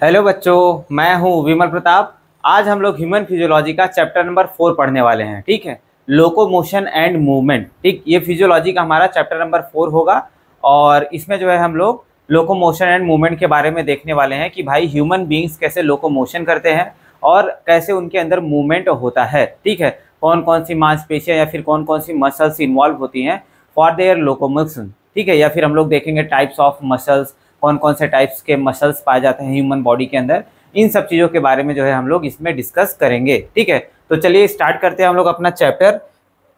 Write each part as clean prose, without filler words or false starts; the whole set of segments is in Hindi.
हेलो बच्चों, मैं हूं विमल प्रताप। आज हम लोग ह्यूमन फिजियोलॉजी का चैप्टर नंबर 4 पढ़ने वाले हैं। ठीक है, लोकोमोशन एंड मूवमेंट। ठीक, ये फिजियोलॉजी का हमारा चैप्टर नंबर 4 होगा और इसमें जो है हम लोग लोकोमोशन एंड मूवमेंट के बारे में देखने वाले हैं कि भाई ह्यूमन बींग्स कैसे लोकोमोशन करते हैं और कैसे उनके अंदर मूवमेंट होता है। ठीक है, कौन कौन सी मांसपेशियाँ या फिर कौन कौन सी मसल्स इन्वॉल्व होती हैं फॉर देयर लोकोमोशन। ठीक है, या फिर हम लोग देखेंगे टाइप्स ऑफ मसल्स, कौन कौन से टाइप्स के मसल्स पाए जाते हैं ह्यूमन बॉडी के अंदर। इन सब चीज़ों के बारे में जो है हम लोग इसमें डिस्कस करेंगे। ठीक है, तो चलिए स्टार्ट करते हैं हम लोग अपना चैप्टर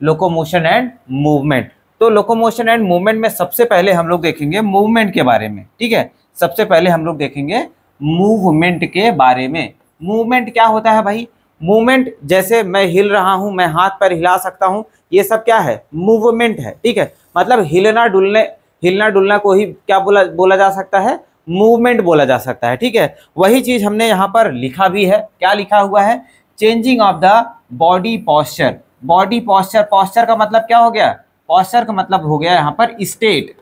लोकोमोशन एंड मूवमेंट। तो लोकोमोशन एंड मूवमेंट में सबसे पहले हम लोग देखेंगे मूवमेंट के बारे में। ठीक है, सबसे पहले हम लोग देखेंगे मूवमेंट के बारे में। मूवमेंट क्या होता है भाई? मूवमेंट जैसे मैं हिल रहा हूँ, मैं हाथ पैर हिला सकता हूँ, ये सब क्या है? मूवमेंट है। ठीक है, मतलब हिलना डुलना को ही क्या बोला जा सकता है? मूवमेंट बोला जा सकता है। ठीक है, वही चीज हमने यहाँ पर लिखा भी है। क्या लिखा हुआ है? Changing of the body posture. Body posture, posture का मतलब क्या हो गया? पॉस्चर का मतलब हो गया यहाँ पर स्टेट।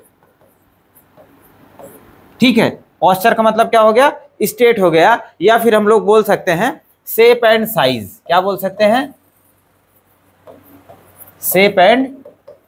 ठीक है, पॉस्चर का मतलब क्या हो गया? स्टेट हो गया। या फिर हम लोग बोल सकते हैं शेप एंड साइज। क्या बोल सकते हैं? शेप एंड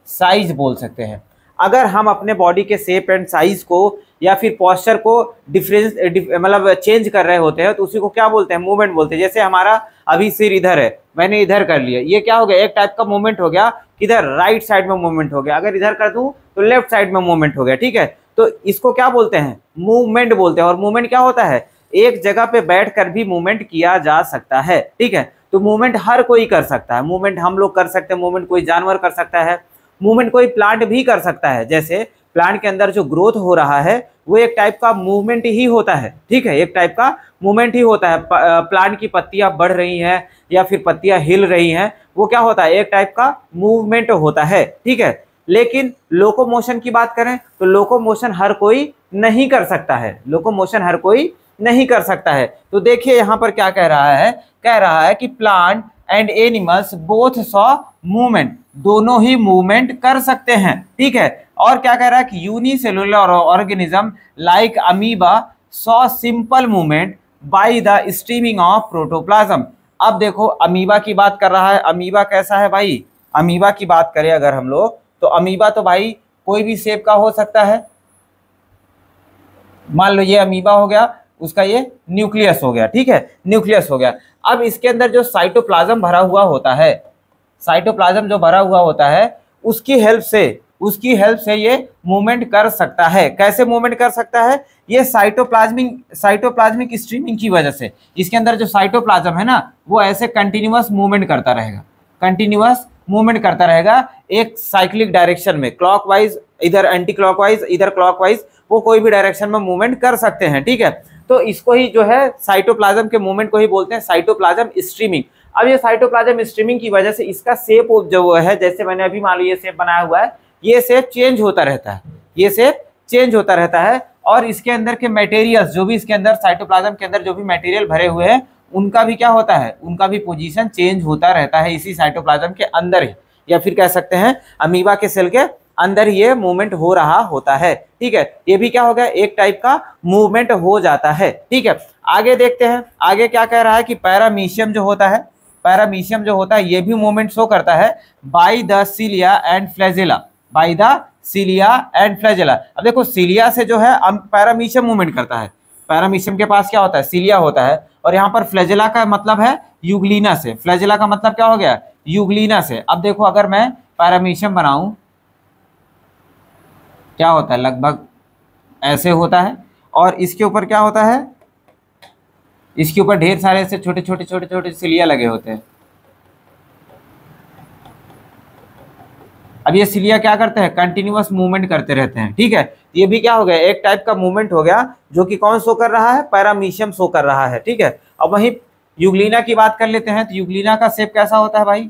साइज बोल सकते हैं। अगर हम अपने बॉडी के शेप एंड साइज को या फिर पॉस्चर को मतलब चेंज कर रहे होते हैं तो उसी को क्या बोलते हैं? मूवमेंट बोलते हैं। जैसे हमारा अभी सिर इधर है, मैंने इधर कर लिया, ये क्या हो गया? एक टाइप का मूवमेंट हो गया। किधर? राइट साइड में मूवमेंट हो गया। अगर इधर कर दूं तो लेफ्ट साइड में मूवमेंट हो गया। ठीक है, तो इसको क्या बोलते हैं? मूवमेंट बोलते हैं। और मूवमेंट क्या होता है? एक जगह पे बैठ कर भी मूवमेंट किया जा सकता है। ठीक है, तो मूवमेंट हर कोई कर सकता है। मूवमेंट हम लोग कर सकते हैं, मूवमेंट कोई जानवर कर सकता है, मूवमेंट कोई प्लांट भी कर सकता है। जैसे प्लांट के अंदर जो ग्रोथ हो रहा है वो एक टाइप का मूवमेंट ही होता है। ठीक है, एक टाइप का मूवमेंट ही होता है। प्लांट की पत्तियां बढ़ रही हैं या फिर पत्तियां हिल रही हैं, वो क्या होता है? एक टाइप का मूवमेंट होता है। ठीक है, लेकिन लोकोमोशन की बात करें तो लोकोमोशन हर कोई नहीं कर सकता है। लोकोमोशन हर कोई नहीं कर सकता है। तो देखिए यहाँ पर क्या कह रहा है? कह रहा है कि plant and animals both saw movement, दोनों ही मूवमेंट कर सकते हैं। ठीक है, और क्या कह रहा है कि unicellular organism like amoeba saw simple movement by the streaming of protoplasm. अब देखो अमीबा की बात कर रहा है। अमीबा कैसा है भाई? अमीबा की बात करें अगर हम लोग तो अमीबा तो भाई कोई भी शेप का हो सकता है। मान लो ये अमीबा हो गया, उसका ये न्यूक्लियस हो गया। ठीक है, न्यूक्लियस हो गया। अब इसके अंदर जो साइटोप्लाज्म भरा हुआ होता है, साइटोप्लाज्म जो भरा हुआ होता है उसकी हेल्प से ये मूवमेंट कर सकता है। कैसे मूवमेंट कर सकता है? ये साइटोप्लाज्मिक स्ट्रीमिंग की वजह से। इसके अंदर जो साइटोप्लाज्म है ना वो ऐसे कंटिन्यूअस मूवमेंट करता रहेगा, कंटिन्यूअस मूवमेंट करता रहेगा एक साइक्लिक डायरेक्शन में, क्लॉकवाइज, इधर एंटी क्लॉकवाइज, इधर क्लॉकवाइज, वो कोई भी डायरेक्शन में मूवमेंट कर सकते हैं। ठीक है, तो इसको ही जो है साइटोप्लाज्म के मूवमेंट को ही बोलते हैं साइटोप्लाज्म स्ट्रीमिंग। अब ये साइटोप्लाज्म स्ट्रीमिंग की वजह से इसका शेप जो है, जैसे मैंने अभी मान लो ये शेप बनाया हुआ है, ये शेप चेंज होता रहता है, ये शेप चेंज होता रहता है। और इसके अंदर के मटेरियल्स, जो भी इसके अंदर साइटोप्लाज्म के अंदर जो भी मटेरियल भरे हुए हैं उनका भी क्या होता है? उनका भी पोजीशन चेंज होता रहता है इसी साइटोप्लाज्म के अंदर ही, या फिर कह सकते हैं अमीबा के सेल के अंदर ये मूवमेंट हो रहा होता है। ठीक है, ये भी क्या हो गया? एक टाइप का मूवमेंट हो जाता है। ठीक है, आगे देखते हैं। आगे क्या कह रहा है कि पैरामीशियम जो होता है, पैरामीशियम जो होता है ये भी मूवमेंट शो करता है by the cilia and flagella, by the cilia and flagella. अब देखो सिलिया से जो है पैरामीशियम मूवमेंट करता है। पैरामीशियम के पास क्या होता है? सिलिया होता है। और यहाँ पर फ्लैजेला का मतलब है यूग्लिना से। फ्लैजेला का मतलब क्या हो गया? यूग्लिना से। अब देखो अगर मैं पैरामीशियम बनाऊं, क्या होता है? लगभग ऐसे होता है। और इसके ऊपर क्या होता है? इसके ऊपर ढेर सारे ऐसे छोटे छोटे सिलिया लगे होते हैं। अब ये सिलिया क्या करते हैं? कंटिन्यूअस मूवमेंट करते रहते हैं। ठीक है, ये भी क्या हो गया? एक टाइप का मूवमेंट हो गया जो कि कौन शो कर रहा है? पैरामीशियम शो कर रहा है। ठीक है, अब वहीं यूग्लिना की बात कर लेते हैं। तो यूग्लिना का शेप कैसा होता है भाई?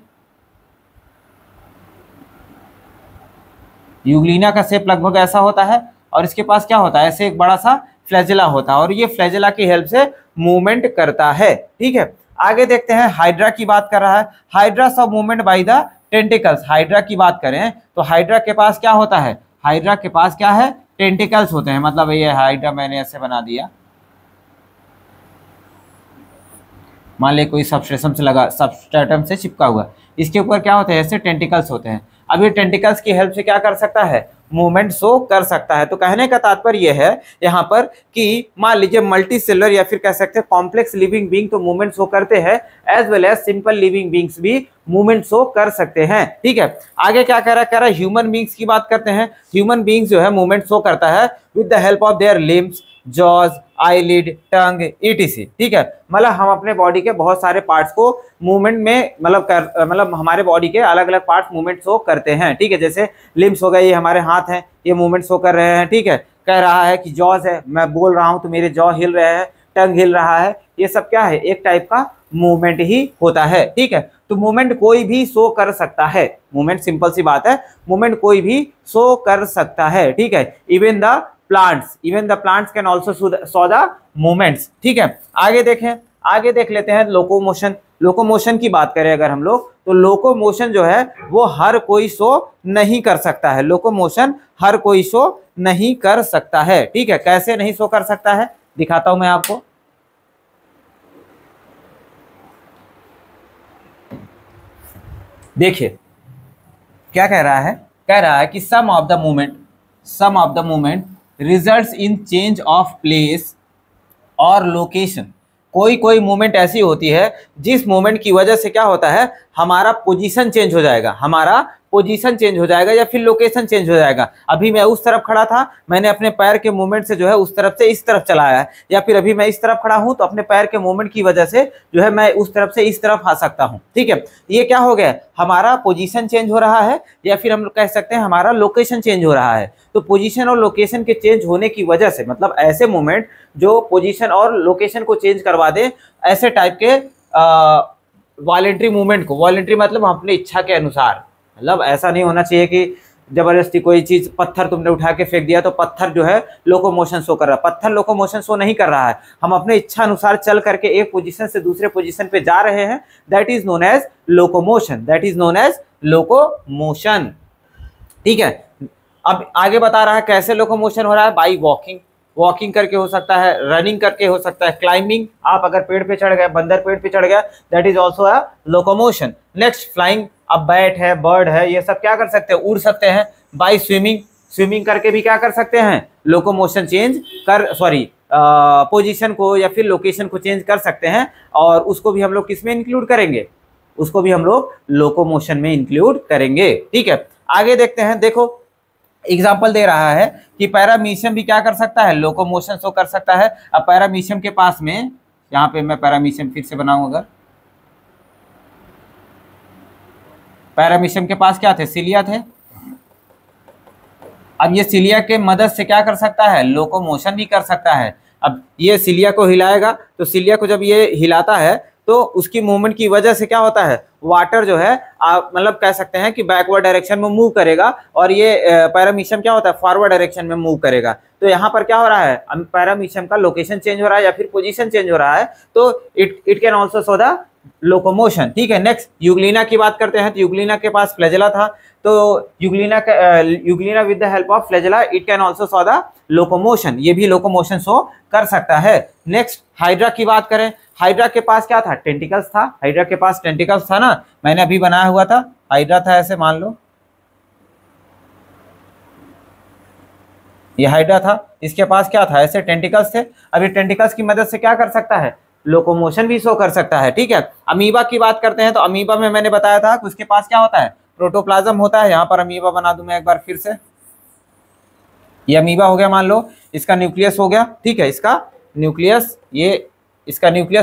यूग्लिना का शेप लगभग ऐसा होता है और इसके पास क्या होता है? ऐसे एक बड़ा सा फ्लैजेला होता है और ये फ्लैजेला की हेल्प से मूवमेंट करता है। ठीक है, आगे देखते हैं। हाइड्रा की बात कर रहा है। हाइड्रा सब movement by the tentacles. Hydra की बात करें तो हाइड्रा के पास क्या होता है? हाइड्रा के पास क्या है? टेंटिकल्स होते हैं। मतलब ये हाइड्रा मैंने ऐसे बना दिया, मान ले कोई सबस्ट्रेटम से लगा, सबस्ट्रेटम से चिपका हुआ, इसके ऊपर क्या होते हैं, ऐसे टेंटिकल्स होते हैं। अब ये टेंटिकल्स की हेल्प से क्या कर सकता है, मूवमेंट शो कर सकता है। तो कहने का तात्पर्य यह है यहाँ पर कि मान लीजिए मल्टी सेलुलर या फिर कह सकते हैं कॉम्प्लेक्स लिविंग बीइंग तो मूवमेंट शो करते हैं, as well as simple living beings भी मूवमेंट शो कर सकते हैं। ठीक है, आगे क्या कह रहा है ह्यूमन बीइंग्स की बात करते हैं। ह्यूमन बीइंग्स जो है मूवमेंट शो करता है with the help of their limbs, jaws, eyelid, tongue, etc. ठीक है, मतलब हम अपने बॉडी के बहुत सारे पार्ट्स को मूवमेंट में मतलब हमारे बॉडी के अलग अलग पार्ट्स मूवमेंट शो करते हैं। ठीक है, जैसे लिम्स हो गए, ये हमारे हाथ हैं, ये मूवमेंट शो कर रहे हैं। ठीक है, कह रहा है कि जॉज है, मैं बोल रहा हूं तो मेरे जॉ हिल रहे हैं, टंग हिल रहा है, ये सब क्या है, एक टाइप का मूवमेंट ही होता है। ठीक है, तो मूवमेंट कोई भी शो कर सकता है, मूवमेंट सिंपल सी बात है, मूवमेंट कोई भी शो कर सकता है। ठीक है, even the plants can also show the movements. ठीक है, आगे देख लेते हैं लोकोमोशन। लोकोमोशन की बात करें अगर हम लोग, तो लोकोमोशन जो है वो हर कोई शो नहीं कर सकता है। लोकोमोशन हर कोई शो नहीं कर सकता है। ठीक है, कैसे नहीं शो कर सकता है, दिखाता हूं मैं आपको। देखिए क्या कह रहा है कि some of the movement results in change of place और लोकेशन। कोई मूवमेंट ऐसी होती है जिस मूवमेंट की वजह से क्या होता है, हमारा पोजीशन चेंज हो जाएगा या फिर लोकेशन चेंज हो जाएगा। अभी मैं उस तरफ खड़ा था, मैंने अपने पैर के मूवमेंट से जो है उस तरफ से इस तरफ चलाया है, या फिर अभी मैं इस तरफ खड़ा हूं तो अपने पैर के मूवमेंट की वजह से जो है मैं उस तरफ से इस तरफ आ सकता हूं। ठीक है, ये क्या हो गया, हमारा पोजीशन चेंज हो रहा है या फिर हम कह सकते हैं हमारा लोकेशन चेंज हो रहा है। तो पोजीशन और लोकेशन के चेंज होने की वजह से, मतलब ऐसे मूवमेंट जो पोजीशन और लोकेशन को चेंज करवा दे, ऐसे टाइप के वॉलेंट्री मूवमेंट को, वॉलेंट्री मतलब अपनी इच्छा के अनुसार, मतलब ऐसा नहीं होना चाहिए कि जबरदस्ती कोई चीज, पत्थर तुमने उठा के फेंक दिया तो पत्थर जो है लोकोमोशन शो कर रहा है। पत्थर लोकोमोशन शो नहीं कर रहा है, हम अपने इच्छा अनुसार चल करके एक पोजीशन से दूसरे पोजीशन पे जा रहे हैं, that is known as locomotion. ठीक है, अब आगे बता रहा है कैसे लोकोमोशन हो रहा है, बाई वॉकिंग करके हो सकता है, रनिंग करके हो सकता है, क्लाइंबिंग, आप अगर पेड़ पे चढ़ गए, बंदर पेड़ पे चढ़ गया, that is also a locomotion. Next flying, अब बैट है, बर्ड है, ये सब क्या कर सकते हैं, उड़ सकते हैं। बाई स्विमिंग करके भी क्या कर सकते हैं, लोकोमोशन पोजीशन को या फिर लोकेशन को चेंज कर सकते हैं, और उसको भी हम लोग किस में इंक्लूड करेंगे, उसको भी हम लोग लोकोमोशन में इंक्लूड करेंगे। ठीक है, आगे देखते हैं। देखो एग्जाम्पल दे रहा है कि पैरामीशियम भी क्या कर सकता है, लोकोमोशन शो कर सकता है। अब पैरामीशियम के पास में, यहाँ पे मैं पैरामीशियम फिर से बनाऊं, अगर पैरामीशियम के पास क्या थे, सिलिया थे। अब ये सिलिया के मदद से क्या कर सकता है, लोकोमोशन भी कर सकता है। अब ये सिलिया को हिलाएगा, तो सिलिया को जब ये हिलाता है तो उसकी मूवमेंट की वजह से क्या होता है, वाटर जो है मतलब कह सकते हैं कि बैकवर्ड डायरेक्शन में मूव करेगा, और ये पैरामीशियम क्या होता है, फॉरवर्ड डायरेक्शन में मूव करेगा। तो यहाँ पर क्या हो रहा है, पैरामीशियम का लोकेशन चेंज हो रहा है या फिर पोजीशन चेंज हो रहा है, तो it can also show the locomotion. ठीक है, नेक्स्ट यूग्लिना की बात करते हैं। तो यूग्लिना के पास फ्लैजेला था, तो Euglena with the help of flagella it can also show the locomotion, ये भी लोकोमोशन शो कर सकता है। नेक्स्ट हाइड्रा की बात करें। हाइड्रा के पास क्या था, टेंटिकल्स था। हाइड्रा के पास टेंटिकल्स था ना, मैंने अभी बनाया हुआ था, हाइड्रा था ऐसे मान लो, ये हाइड्रा था, इसके पास क्या था, ऐसे टेंटिकल्स थे। अभी टेंटिकल्स की मदद से क्या कर सकता है, लोकोमोशन भी शो कर सकता है। ठीक है, अमीबा की बात करते हैं। तो अमीबा में मैंने बताया था कि उसके पास क्या होता है, प्रोटोप्लाज्म होता है। यहाँ पर अमीबा बना दूं मैं एक बार फिर से, ये अमीबा हो गया, मान लो इसका न्यूक्लियस हो गया। ठीक है, इसका न्यूक्लियस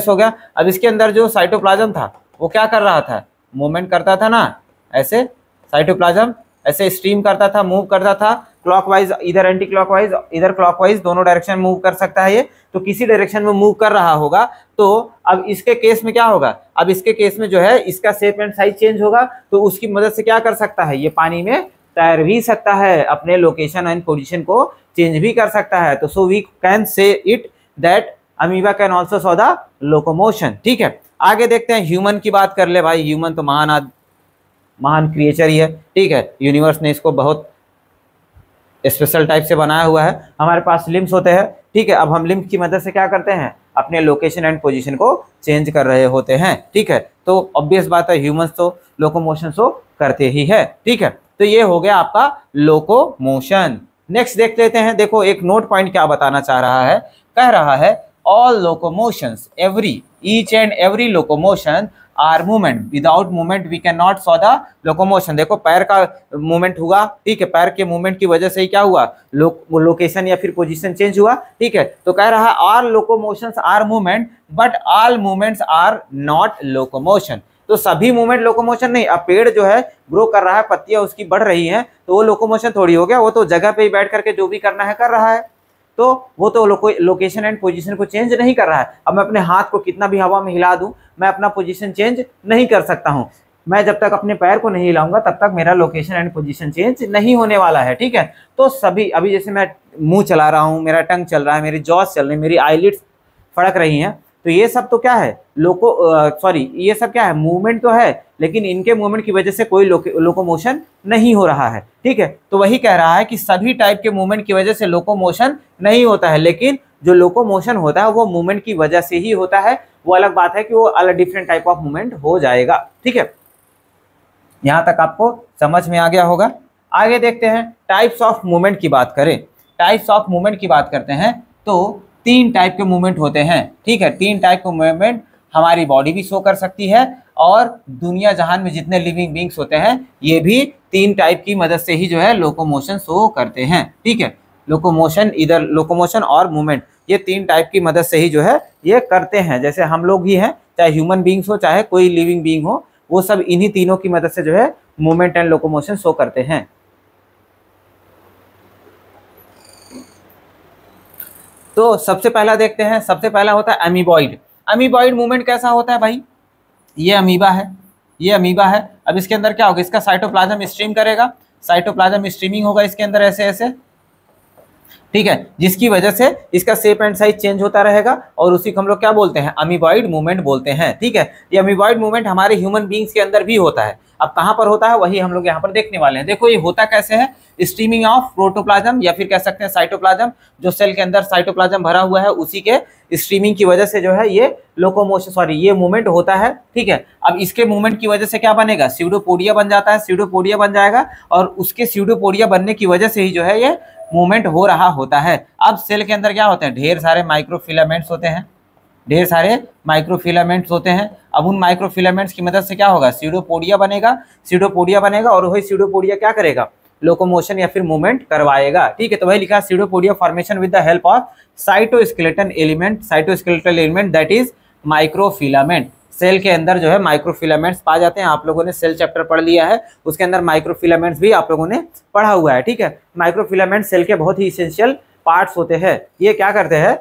हो गया। अब इसके अंदर जो साइटोप्लाज्म था वो क्या कर रहा था, मूवमेंट करता था ना, ऐसे साइटोप्लाज्म ऐसे स्ट्रीम करता था, मूव करता था क्लॉकवाइज, इधर एंटी क्लॉकवाइज, इधर क्लॉकवाइज, दोनों डायरेक्शन में मूव कर सकता है ये। तो किसी डायरेक्शन में मूव कर रहा होगा, तो अब इसके केस में क्या होगा, अब इसके केस में जो है इसका शेप एंड साइज चेंज होगा, तो उसकी मदद से क्या कर सकता है, ये पानी में तैर भी सकता है, अपने लोकेशन एंड पोजीशन को चेंज भी कर सकता है। तो so we can say it that amoeba can also show the locomotion. ठीक है, आगे देखते हैं। ह्यूमन की बात कर ले भाई, ह्यूमन तो महान क्रिएचर ही है। ठीक है, यूनिवर्स ने इसको बहुत स्पेशल टाइप से बनाया हुआ है। हमारे पास लिम्स होते हैं। ठीक है, अब हम लिम्स की मदद से क्या करते हैं, अपने लोकेशन एंड पोजीशन को चेंज कर रहे होते हैं। ठीक है, तो ऑब्वियस बात है ह्यूमंस तो लोकोमोशन तो करते ही है। ठीक है, तो ये हो गया आपका लोकोमोशन। नेक्स्ट देख लेते हैं। देखो एक नोट पॉइंट क्या बताना चाह रहा है, कह रहा है all locomotions every each and every locomotion are movement, without movement we can not saw the locomotion. देखो पैर का मूवमेंट हुआ, ठीक है, पैर के मूवमेंट की वजह से ही क्या हुआ, लोकेशन या फिर पोजीशन चेंज हुआ। ठीक है, तो कह रहा है all locomotions are movement but all movements are not locomotion. तो सभी मूवमेंट लोकोमोशन नहीं। अब पेड़ जो है ग्रो कर रहा है, पत्तियां उसकी बढ़ रही हैं, तो वो लोकोमोशन थोड़ी हो गया, वो तो जगह पे ही बैठ करके जो भी करना है कर रहा है, तो वो तो लोकेशन एंड पोजीशन को चेंज नहीं कर रहा है। अब मैं अपने हाथ को कितना भी हवा में हिला दूं, मैं अपना पोजीशन चेंज नहीं कर सकता हूं। मैं जब तक अपने पैर को नहीं हिलाऊंगा तब तक मेरा लोकेशन एंड पोजीशन चेंज नहीं होने वाला है। ठीक है, तो सभी अभी जैसे मैं मुंह चला रहा हूं, मेरा टंग चल रहा है, मेरी जॉस चल रही है, मेरी आईलिड्स फड़क रही हैं, तो ये सब तो क्या है, ये सब क्या है, मूवमेंट तो है, लेकिन इनके मूवमेंट की वजह से कोई लोकोमोशन नहीं हो रहा है। ठीक है, तो वही कह रहा है कि सभी टाइप के मूवमेंट की वजह से लोकोमोशन नहीं होता है, लेकिन जो लोकोमोशन होता है वो मूवमेंट की वजह से ही होता है। वो अलग बात है कि वो अलग डिफरेंट टाइप ऑफ मूवमेंट हो जाएगा। ठीक है, यहां तक आपको समझ में आ गया होगा। आगे देखते हैं टाइप्स ऑफ मूवमेंट की बात करें। टाइप्स ऑफ मूवमेंट की बात करते हैं तो 3 टाइप के मूवमेंट होते हैं। ठीक है, 3 टाइप के मूवमेंट हमारी बॉडी भी शो कर सकती है और दुनिया जहान में जितने लिविंग बींग्स होते हैं ये भी 3 टाइप की मदद से ही जो है लोकोमोशन शो करते हैं। ठीक है, लोकोमोशन, इधर लोकोमोशन और मूवमेंट, ये 3 टाइप की मदद से ही जो है ये करते हैं। जैसे हम लोग ही हैं, चाहे ह्यूमन बींग्स हो चाहे कोई लिविंग बींग हो, वो सब इन्हीं तीनों की मदद से जो है मूवमेंट एंड लोकोमोशन शो करते हैं। तो सबसे पहला देखते हैं, सबसे पहला होता है अमीबॉइड। अमीबॉइड मूवमेंट कैसा होता है भाई, ये अमीबा है, ये अमीबा है। अब इसके अंदर क्या होगा, इसका साइटोप्लाज्म स्ट्रीम करेगा, साइटोप्लाज्म स्ट्रीमिंग होगा इसके अंदर ऐसे ऐसे। ठीक है, जिसकी वजह से इसका शेप एंड साइज चेंज होता रहेगा और उसी को हम लोग क्या बोलते हैं, अमीबॉइड मूवमेंट बोलते हैं। ठीक है, ये अमीबॉइड मूवमेंट हमारे ह्यूमन बींग्स के अंदर भी होता है। अब कहाँ पर होता है वही हम लोग यहाँ पर देखने वाले हैं। देखो ये होता कैसे है, स्ट्रीमिंग ऑफ प्रोटोप्लाज्म या फिर कह सकते हैं साइटोप्लाज्म, जो सेल के अंदर साइटोप्लाज्म भरा हुआ है उसी के स्ट्रीमिंग की वजह से जो है ये लोकोमोशन ये मूवमेंट होता है। ठीक है, अब इसके मूवमेंट की वजह से क्या बनेगा, स्यूडोपोडिया बन जाता है, स्यूडोपोडिया बन जाएगा और उसके स्यूडोपोडिया बनने की वजह से ही जो है ये मूवमेंट हो रहा होता है। अब सेल के अंदर क्या होते हैं, ढेर सारे माइक्रोफिलामेंट्स होते हैं, ढेर सारे माइक्रोफिलामेंट्स होते हैं। अब उन माइक्रोफिलामेंट्स की मदद से क्या होगा, स्यूडोपोडिया बनेगा, स्यूडोपोडिया बनेगा और वही स्यूडोपोडिया क्या करेगा, लोकोमोशन या फिर मूवमेंट करवाएगा। ठीक है, तो वही लिखा pseudopodia formation with the help of cytoskeleton element, cytoskeletal element that is microfilament. Cell के अंदर जो है माइक्रोफिलामेंट्स पाए जाते हैं। आप लोगों ने सेल चैप्टर पढ़ लिया है, उसके अंदर माइक्रोफिलामेंट्स भी आप लोगों ने पढ़ा हुआ है। ठीक है, माइक्रोफिलामेंट सेल के बहुत ही इसेंशियल पार्ट्स होते हैं। ये क्या करते हैं,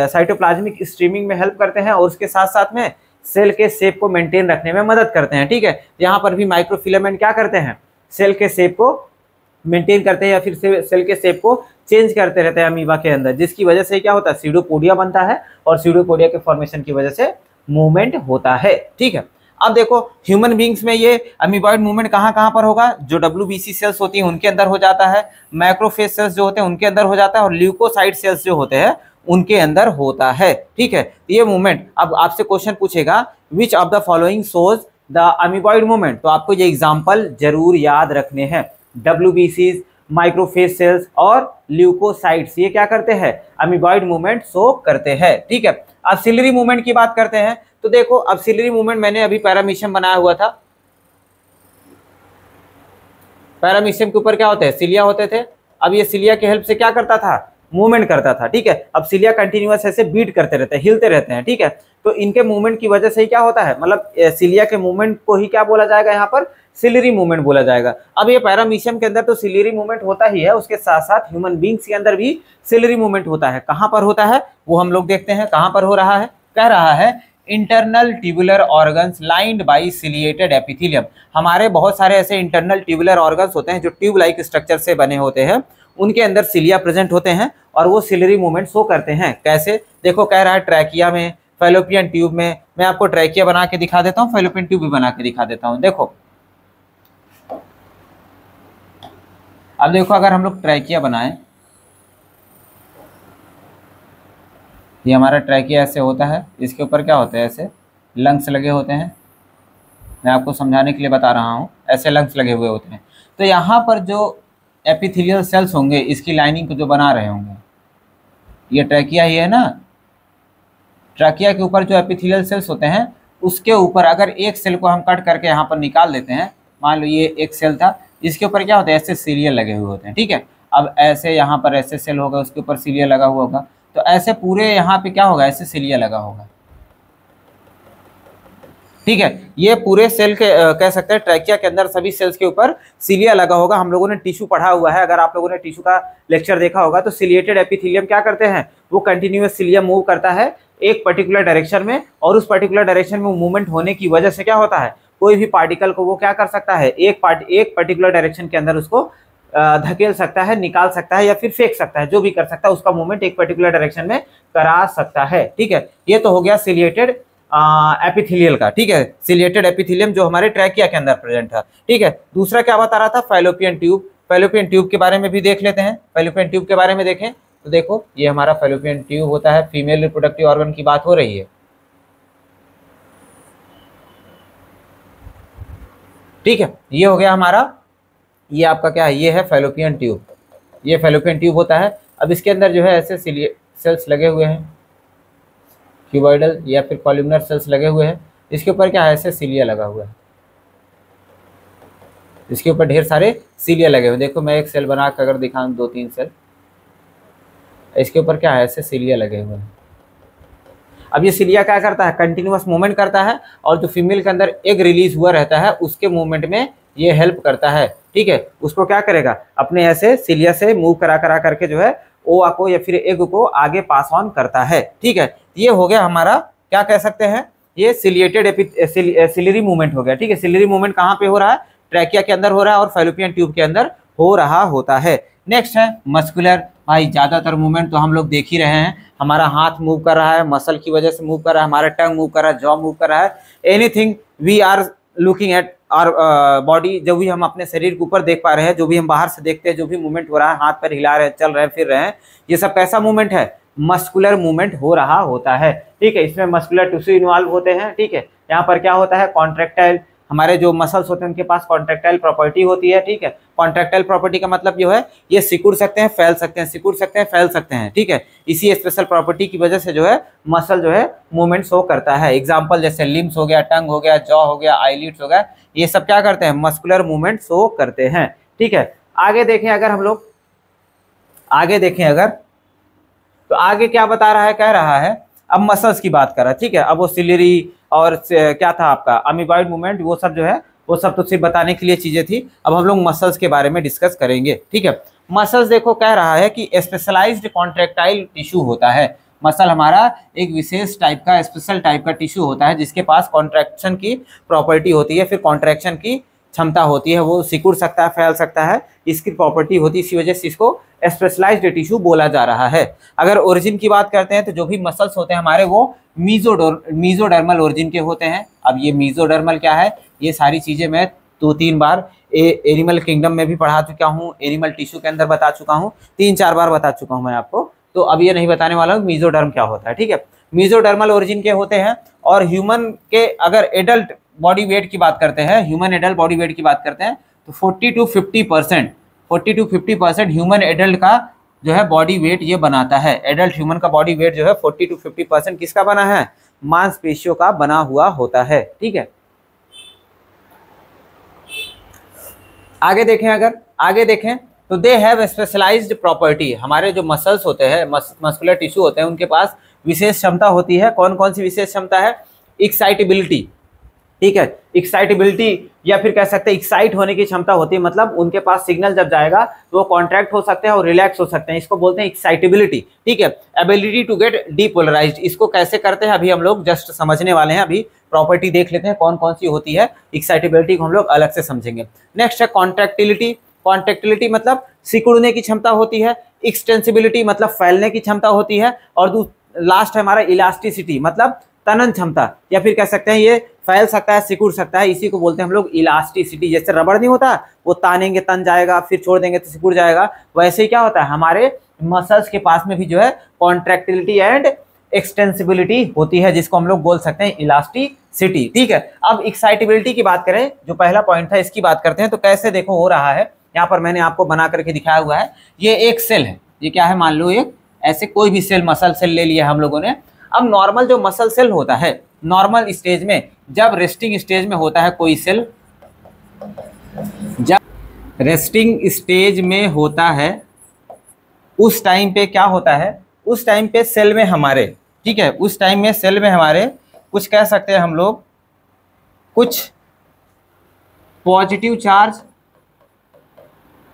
साइटोप्लाज्मिक स्ट्रीमिंग में हेल्प करते हैं और उसके साथ साथ में सेल के शेप को मेंटेन रखने में मदद करते हैं। ठीक है, यहाँ पर भी माइक्रोफिलामेंट क्या करते हैं, सेल के शेप को मेंटेन करते हैं या फिर सेल के शेप को चेंज करते रहते हैं अमीबा के अंदर, जिसकी वजह से क्या होता है, स्यूडोपोडिया बनता है और स्यूडोपोडिया के फॉर्मेशन की वजह से मूवमेंट होता है। ठीक है, अब देखो ह्यूमन बींग्स में ये अमीबॉइड मूवमेंट कहाँ कहाँ पर होगा, जो WBC सेल्स होती हैं उनके अंदर हो जाता है, मैक्रोफेज सेल्स जो होते हैं उनके अंदर हो जाता है और ल्यूकोसाइट सेल्स जो होते हैं उनके अंदर होता है। ठीक है, ये मूवमेंट, अब आपसे क्वेश्चन पूछेगा which of the following shows the amoeboid movement, तो आपको ये एग्जाम्पल जरूर याद रखने हैं। WBCs, माइक्रोफेज सेल्स और ल्यूकोसाइट्स ये क्या करते हैं, अमीबॉइड मूवमेंट शो करते हैं। ठीक है, अब सिलरी मूवमेंट की बात करते हैं। तो देखो अब सिलरी मूवमेंट मैंने अभी पैरामीशियम बनाया हुआ था, पैरामीशियम के ऊपर क्या होते हैं, सिलिया होते थे। अब ये सिलिया की हेल्प से क्या करता था, मूवमेंट करता था। ठीक है, अब सिलिया कंटिन्यूअस ऐसे बीट करते रहते हैं, हिलते रहते हैं। ठीक है, तो इनके मूवमेंट की वजह से ही क्या होता है, मतलब सिलिया के मूवमेंट को ही क्या बोला जाएगा, यहाँ पर सिलरी मूवमेंट बोला जाएगा। अब ये पैरामीशियम के अंदर तो सिलरी मूवमेंट होता ही है, उसके साथ साथ ह्यूमन बींग्स के अंदर भी सिलरी मूवमेंट होता है। कहाँ पर होता है वो हम लोग देखते हैं, कहाँ पर हो रहा है, कह रहा है internal tubular organs lined by ciliated epithelium. हमारे बहुत सारे ऐसे इंटरनल ट्यूबुलर ऑर्गन्स होते हैं जो ट्यूब लाइक स्ट्रक्चर से बने होते हैं, उनके अंदर सिलिया प्रेजेंट होते हैं और वो सिलरी मूवमेंट शो करते हैं। कैसे, देखो कह रहा है ट्रैकिया में, फैलोपियन ट्यूब में। मैं आपको ट्रैकिया बना के दिखा देता हूँ, फैलोपियन ट्यूब भी बना के दिखा देता हूँ। देखो अब देखो अगर हम लोग ट्रैकिया बनाएं, ये हमारा ट्रैकिया ऐसे होता है, इसके ऊपर क्या होता है, ऐसे लंग्स लगे होते हैं। मैं आपको समझाने के लिए बता रहा हूँ, ऐसे लंग्स लगे हुए होते हैं। तो यहाँ पर जो एपिथेलियल सेल्स होंगे इसकी लाइनिंग को जो बना रहे होंगे, ये ट्रैकिया ही है ना। ट्रैकिया के ऊपर जो एपिथेलियल सेल्स होते हैं उसके ऊपर अगर एक सेल को हम कट करके यहाँ पर निकाल देते हैं, मान लो ये एक सेल था, इसके ऊपर क्या होता है, ऐसे सीरियल लगे हुए होते हैं, ठीक है। अब ऐसे यहाँ पर ऐसे सेल होगा, उसके ऊपर सीरियल लगा हुआ होगा, तो ऐसे पूरे यहाँ पे क्या होगा, ऐसे सीरियल लगा होगा, ठीक है। ये पूरे सेल के कह सकते हैं ट्रैकिया के अंदर सभी सेल्स के ऊपर सीलिया लगा होगा। हम लोगों ने टिश्यू पढ़ा हुआ है, अगर आप लोगों ने टिश्यू का लेक्चर देखा होगा तो सिलिएटेड एपिथेलियम क्या करते हैं, वो कंटिन्यूअस सिलिया मूव करता है एक पर्टिकुलर डायरेक्शन में, और उस पर्टिकुलर डायरेक्शन में मूवमेंट होने की वजह से क्या होता है, कोई भी पार्टिकल को वो क्या कर सकता है, एक पर्टिकुलर डायरेक्शन के अंदर उसको धकेल सकता है, निकाल सकता है या फिर फेंक सकता है, जो भी कर सकता है, उसका मूवमेंट एक पर्टिकुलर डायरेक्शन में करा सकता है, ठीक है। ये तो हो गया सिलिएटेड एपिथेलियल का, ठीक है, सिलिएटेड एपिथेलियम जो हमारे ट्रैकिया के अंदर प्रेजेंट था, ठीक है। दूसरा क्या बता रहा था, फैलोपियन ट्यूब। फैलोपियन ट्यूब के बारे में भी देख लेते हैं। फैलोपियन ट्यूब के बारे में देखें तो देखो, ये हमारा फैलोपियन ट्यूब होता है, फीमेल रिप्रोडक्टिव ऑर्गन की बात हो रही है, ठीक है। ये हो गया हमारा, ये आपका क्या है, ये है फैलोपियन ट्यूब, ये फैलोपियन ट्यूब होता है। अब इसके अंदर जो है ऐसे सेल्स लगे हुए हैं, क्यूबॉइडल या फिर कॉलमनर सेल्स लगे हुए हैं, इसके ऊपर क्या है, ऐसे सीलिया लगा हुआ है, इसके ऊपर ढेर सारे सीलिया लगे हुए। देखो मैं एक सेल बना कर अगर दिखाऊं, 2-3 सेल, इसके ऊपर क्या है, ऐसे सीलिया लगे हुए हैं। अब ये सीलिया क्या करता है, कंटिन्यूअस मूवमेंट करता है, और जो फीमेल के अंदर एग रिलीज हुआ रहता है उसके मूवमेंट में ये हेल्प करता है, ठीक है। उसको क्या करेगा, अपने ऐसे सीलिया से मूव करा करा करके जो है ओवा को या फिर एग को आगे पास ऑन करता है, ठीक है। ये हो गया हमारा, क्या कह सकते हैं, ये सिलिएटेड सिलियरी मूवमेंट हो गया, ठीक है। सिलियरी मूवमेंट कहाँ पे हो रहा है, ट्रैकिया के अंदर हो रहा है और फैलोपियन ट्यूब के अंदर हो रहा होता है। नेक्स्ट है मस्कुलर। भाई ज्यादातर मूवमेंट तो हम लोग देख ही रहे हैं, हमारा हाथ मूव कर रहा है, मसल की वजह से मूव कर रहा है, हमारा टंग मूव कर रहा है, जॉ मूव कर रहा है, anything we are looking at our body, जो भी हम अपने शरीर के ऊपर देख पा रहे हैं, जो भी हम बाहर से देखते हैं, जो भी मूवमेंट हो रहा है, हाथ पैर हिला रहे हैं, चल रहे हैं, फिर रहे हैं, ये सब कैसा मूवमेंट है, मस्कुलर मूवमेंट हो रहा होता है, ठीक है। इसमें मस्कुलर टिश्यू इन्वॉल्व होते हैं, ठीक है। यहाँ पर क्या होता है, कॉन्ट्रैक्टाइल, हमारे जो मसल्स होते हैं उनके पास कॉन्ट्रैक्टाइल प्रॉपर्टी होती है, ठीक है। कॉन्ट्रैक्टाइल प्रॉपर्टी का मतलब जो है, ये सिकुड़ सकते हैं, फैल सकते हैं, सिकुड़ सकते हैं, फैल सकते हैं, ठीक है। इसी स्पेशल प्रॉपर्टी की वजह से जो है मसल जो है मूवमेंट शो करता है। एग्जांपल जैसे लिम्स हो गया, टंग हो गया, जॉ हो गया, आईलिड्स हो गया, ये सब क्या करते हैं, मस्कुलर मूवमेंट शो करते हैं, ठीक है। आगे देखें अगर हम लोग, आगे देखें अगर, तो आगे क्या बता रहा है, कह रहा है, अब मसल्स की बात कर रहा है, ठीक है। अब वो सिलियरी और क्या था आपका अमीबॉइड मूवमेंट, वो सब जो है, वो सब तो सिर्फ बताने के लिए चीजें थी। अब हम लोग मसल्स के बारे में डिस्कस करेंगे, ठीक है। मसल्स देखो कह रहा है कि स्पेशलाइज्ड कॉन्ट्रैक्टाइल टिश्यू होता है। मसल हमारा एक विशेष टाइप का, स्पेशल टाइप का टिश्यू होता है जिसके पास कॉन्ट्रैक्शन की प्रॉपर्टी होती है, फिर कॉन्ट्रैक्शन की क्षमता होती है, वो सिकुड़ सकता है, फैल सकता है, इसकी प्रॉपर्टी होती है, इसी वजह से इसको स्पेशलाइज्ड टिश्यू बोला जा रहा है। अगर ओरिजिन की बात करते हैं तो जो भी मसल्स होते हैं हमारे, वो मीजोडर्मल ओरिजिन के होते हैं। अब ये मीजोडर्मल क्या है, ये सारी चीजें मैं 2-3 बार एनिमल किंगडम में भी पढ़ा चुका हूँ, एनिमल टिश्यू के अंदर बता चुका हूँ, 3-4 बार बता चुका हूँ मैं आपको, तो अब ये नहीं बताने वाला हूँ मीजोडर्म क्या होता है, ठीक है। मीजोडर्मल ओरिजिन के होते हैं, और ह्यूमन के अगर एडल्ट बॉडी वेट की बात करते हैं, ह्यूमन एडल्ट बॉडी वेट की बात करते हैं, तो 40 to 50% ह्यूमन एडल्ट का जो है बॉडी वेट ये बनाता है। एडल्ट ह्यूमन का बॉडी वेट जो है 40 to 50% किसका बना है, मांसपेशियों का बना हुआ होता है, ठीक है। आगे देखें, अगर आगे देखें तो दे हैव स्पेशलाइज्ड प्रॉपर्टी। हमारे जो मसल्स होते हैं, मस्कुलर टिश्यू होते हैं, उनके पास विशेष क्षमता होती है। कौन कौन सी विशेष क्षमता है, एक्साइटेबिलिटी, ठीक है। एक्साइटेबिलिटी या फिर कह सकते हैं एक्साइट होने की क्षमता होती है, मतलब उनके पास सिग्नल जब जाएगा तो वो कॉन्ट्रैक्ट हो सकते हैं और रिलैक्स हो सकते हैं, इसको बोलते हैं एक्साइटेबिलिटी, ठीक है। एबिलिटी टू गेट डीपोलराइज्ड, इसको कैसे करते हैं अभी हम लोग जस्ट समझने वाले हैं, अभी प्रॉपर्टी देख लेते हैं कौन कौन सी होती है। एक्साइटेबिलिटी को हम लोग अलग से समझेंगे। नेक्स्ट है कॉन्ट्रैक्टिलिटी। कॉन्ट्रैक्टिलिटी मतलब सिकुड़ने की क्षमता होती है। एक्सटेंसिबिलिटी मतलब फैलने की क्षमता होती है, और लास्ट है हमारा इलास्टिसिटी, मतलब तनन क्षमता, या फिर कह सकते हैं ये फैल सकता है, सिकुड़ सकता है, इसी को बोलते हैं हम लोग इलास्टिसिटी। जैसे रबड़ नहीं होता, वो तानेंगे तन जाएगा, फिर छोड़ देंगे तो सिकुड़ जाएगा, वैसे ही क्या होता है हमारे मसल्स के पास में भी जो है कॉन्ट्रैक्टिलिटी एंड एक्सटेंसिबिलिटी होती है, जिसको हम लोग बोल सकते हैं इलास्टिसिटी। ठीक है, अब एक्साइटेबिलिटी की बात करें, जो पहला पॉइंट था इसकी बात करते हैं। तो कैसे देखो हो रहा है, यहाँ पर मैंने आपको बना करके दिखाया हुआ है। ये एक सेल है, ये क्या है, मान लो एक ऐसे कोई भी सेल, मसल सेल ले लिया हम लोगों ने। अब नॉर्मल जो मसल सेल होता है, नॉर्मल स्टेज में, जब रेस्टिंग स्टेज में होता है कोई सेल, जब रेस्टिंग स्टेज में होता है उस टाइम पे क्या होता है, उस टाइम पे सेल में हमारे, ठीक है, उस टाइम में सेल में हमारे कुछ कह सकते हैं हम लोग, कुछ पॉजिटिव चार्ज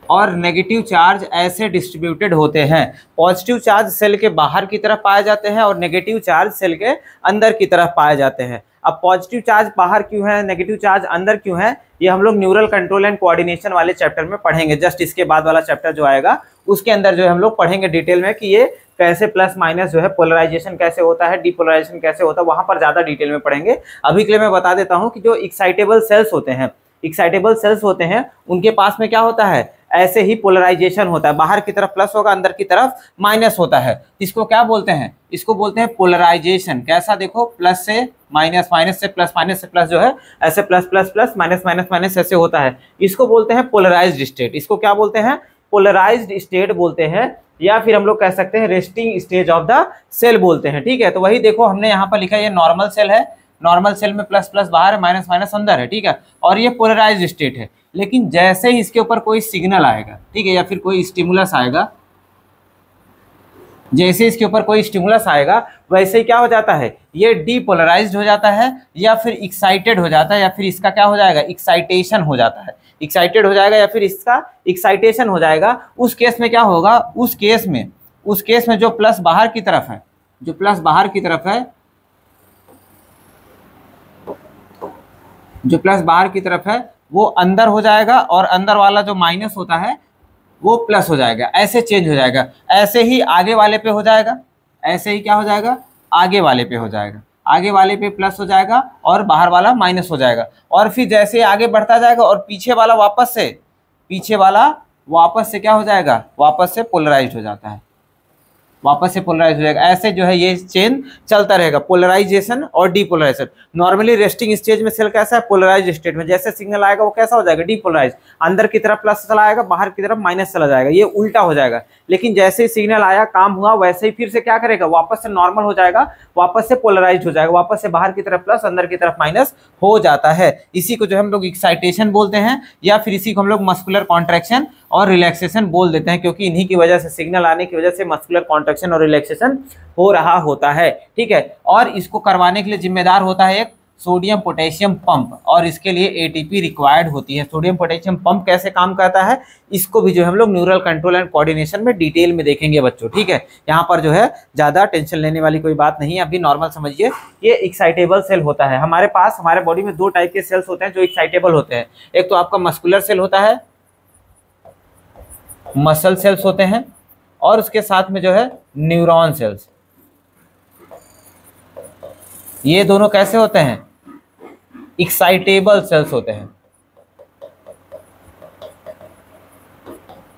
और नेगेटिव चार्ज ऐसे डिस्ट्रीब्यूटेड होते हैं। पॉजिटिव चार्ज सेल के बाहर की तरफ पाए जाते हैं और नेगेटिव चार्ज सेल के अंदर की तरफ पाए जाते हैं। अब पॉजिटिव चार्ज बाहर क्यों है, नेगेटिव चार्ज अंदर क्यों है, ये हम लोग न्यूरल कंट्रोल एंड कोऑर्डिनेशन वाले चैप्टर में पढ़ेंगे। जस्ट इसके बाद वाला चैप्टर जो आएगा उसके अंदर जो है हम लोग पढ़ेंगे डिटेल में कि ये कैसे प्लस माइनस जो है पोलराइजेशन कैसे होता है, डीपोलराइजेशन कैसे होता है, वहां पर ज्यादा डिटेल में पढ़ेंगे। अभी के लिए मैं बता देता हूं कि जो एक्साइटेबल सेल्स होते हैं, एक्साइटेबल सेल्स होते हैं, उनके पास में क्या होता है, ऐसे ही पोलराइजेशन होता है, बाहर की तरफ प्लस होगा, अंदर की तरफ माइनस होता है। इसको क्या बोलते हैं, इसको बोलते हैं पोलराइजेशन। कैसा, देखो प्लस से माइनस, माइनस से प्लस, माइनस से प्लस, जो है ऐसे plus plus plus minus minus minus ऐसे होता है। इसको बोलते हैं पोलराइज्ड स्टेट। इसको क्या बोलते हैं, पोलराइज्ड स्टेट बोलते हैं, या फिर हम लोग कह सकते हैं resting stage of the cell बोलते हैं। ठीक है, तो वही देखो हमने यहाँ पर लिखा है, ये नॉर्मल सेल है, नॉर्मल सेल में प्लस प्लस बाहर है, माइनस माइनस अंदर है। ठीक है, और ये पोलराइज्ड स्टेट है। लेकिन जैसे ही इसके ऊपर कोई सिग्नल आएगा, ठीक है, या फिर कोई स्टिमुलस आएगा, जैसे इसके ऊपर कोई स्टिमुलस आएगा वैसे ही क्या हो जाता है, ये डीपोलराइज्ड हो जाता है, या फिर एक्साइटेड हो जाता है, या फिर इसका क्या हो जाएगा, एक्साइटेशन हो जाता है, एक्साइटेड हो जाएगा, या फिर इसका एक्साइटेशन हो जाएगा। उस केस में क्या होगा, उस केस में जो प्लस बाहर की तरफ है, जो प्लस बाहर की तरफ है, जो प्लस बाहर की तरफ है वो अंदर हो जाएगा, और अंदर वाला जो माइनस होता है वो प्लस हो जाएगा, ऐसे चेंज हो जाएगा। ऐसे ही आगे वाले पे हो जाएगा, ऐसे ही क्या हो जाएगा, आगे वाले पे हो जाएगा, आगे वाले पे प्लस हो जाएगा और बाहर वाला माइनस हो जाएगा। और फिर जैसे ही आगे बढ़ता जाएगा और पीछे वाला वापस से क्या हो जाएगा, वापस से पोलराइज्ड हो जाता है, वापस से पोलराइज हो जाएगा। ऐसे जो है ये चेन चलता रहेगा, पोलराइजेशन और डीपोलराइजेशन। नॉर्मली रेस्टिंग स्टेज में सेल कैसा है, पोलराइज स्टेट में, जैसे सिग्नल आएगा वो कैसा हो जाएगा, डीपोलराइज, अंदर की तरफ प्लस चला आएगा, बाहर की तरफ माइनस चला जाएगा, ये उल्टा हो जाएगा। लेकिन जैसे ही सिग्नल आया, काम हुआ, वैसे ही फिर से क्या करेगा, वापस से नॉर्मल हो जाएगा, वापस से पोलराइज हो जाएगा, वापस से बाहर की तरफ प्लस, अंदर की तरफ माइनस हो जाता है। इसी को जो हम लोग एक्साइटेशन बोलते हैं, या फिर इसी को हम लोग मस्कुलर कॉन्ट्रैक्शन और रिलैक्सेशन बोल देते हैं, क्योंकि इन्हीं की वजह से, सिग्नल आने की वजह से मस्कुलर कॉन्ट्रैक्शन और रिलैक्सेशन हो रहा होता है। ठीक है, और इसको करवाने के लिए जिम्मेदार होता है एक सोडियम पोटेशियम पंप, और इसके लिए एटीपी रिक्वायर्ड होती है। सोडियम पोटेशियम पंप कैसे काम करता है, इसको भी जो हम लोग न्यूरल कंट्रोल एंड कोऑर्डिनेशन में डिटेल में देखेंगे बच्चों। ठीक है, यहाँ पर जो है ज्यादा टेंशन लेने वाली कोई बात नहीं है, अभी नॉर्मल समझिए। ये एक्साइटेबल सेल होता है। हमारे पास, हमारे बॉडी में दो टाइप के सेल्स होते हैं जो एक्साइटेबल होते हैं। एक तो आपका मस्कुलर सेल होता है, मसल सेल्स होते हैं, और उसके साथ में जो है न्यूरॉन सेल्स। ये दोनों कैसे होते हैं, एक्साइटेबल सेल्स होते हैं।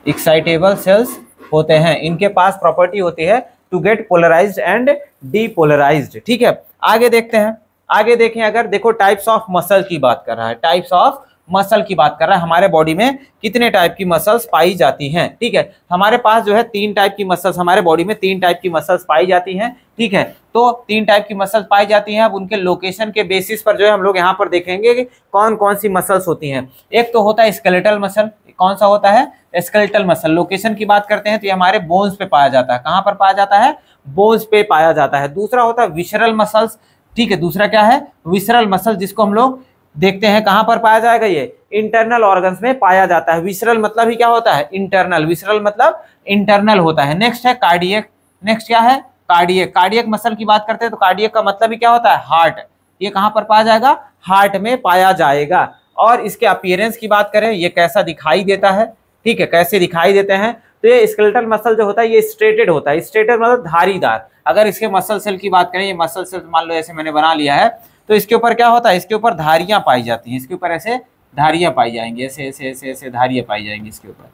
एक्साइटेबल सेल्स होते हैं, इनके पास प्रॉपर्टी होती है to get polarized and depolarized. ठीक है, आगे देखते हैं, आगे देखें। अगर देखो टाइप्स ऑफ मसल की बात कर रहा है, टाइप्स ऑफ मसल की बात कर रहा है, हमारे बॉडी में कितने टाइप की मसल्स पाई जाती हैं। ठीक है, हमारे पास जो है 3 टाइप की मसल्स, हमारे बॉडी में 3 टाइप की मसल्स पाई जाती हैं। ठीक है, तो 3 टाइप की मसल्स पाई जाती हैं। अब उनके लोकेशन के बेसिस पर जो है हम लोग यहाँ पर देखेंगे कि कौन कौन सी मसल्स होती हैं। एक तो होता है स्केलेटल मसल। कौन सा होता है, स्केलेटल मसल। लोकेशन की बात करते हैं तो ये हमारे बोन्स पे पाया जाता है। कहाँ पर पाया जाता है, बोन्स पे पाया जाता है। दूसरा होता है विसरल मसल्स। ठीक है, दूसरा क्या है, विसरल मसल, जिसको हम लोग देखते हैं कहां पर पाया जाएगा, ये इंटरनल ऑर्गन्स में पाया जाता है। विसरल मतलब ही क्या होता है, इंटरनल। विसरल मतलब इंटरनल होता है। नेक्स्ट है कार्डियक। नेक्स्ट क्या है, कार्डियक। कार्डियक मसल की बात करते हैं तो कार्डियक का मतलब ही क्या होता है, हार्ट। ये कहां पर पाया जाएगा, हार्ट में पाया जाएगा। और इसके अपीयरेंस की बात करें, ये कैसा दिखाई देता है। ठीक है, कैसे दिखाई देते हैं, तो ये स्केलेटल मसल जो होता है ये स्ट्रेटेड होता है। स्ट्रेटेड मतलब धारीदार। अगर इसके मसल सेल की बात करें, ये मसल सेल मान लो ऐसे मैंने बना लिया है, तो इसके ऊपर क्या होता है, इसके ऊपर धारियां पाई जाती हैं। इसके ऊपर ऐसे धारियां पाई जाएंगी, ऐसे ऐसे ऐसे ऐसे धारियां पाई जाएंगी इसके ऊपर।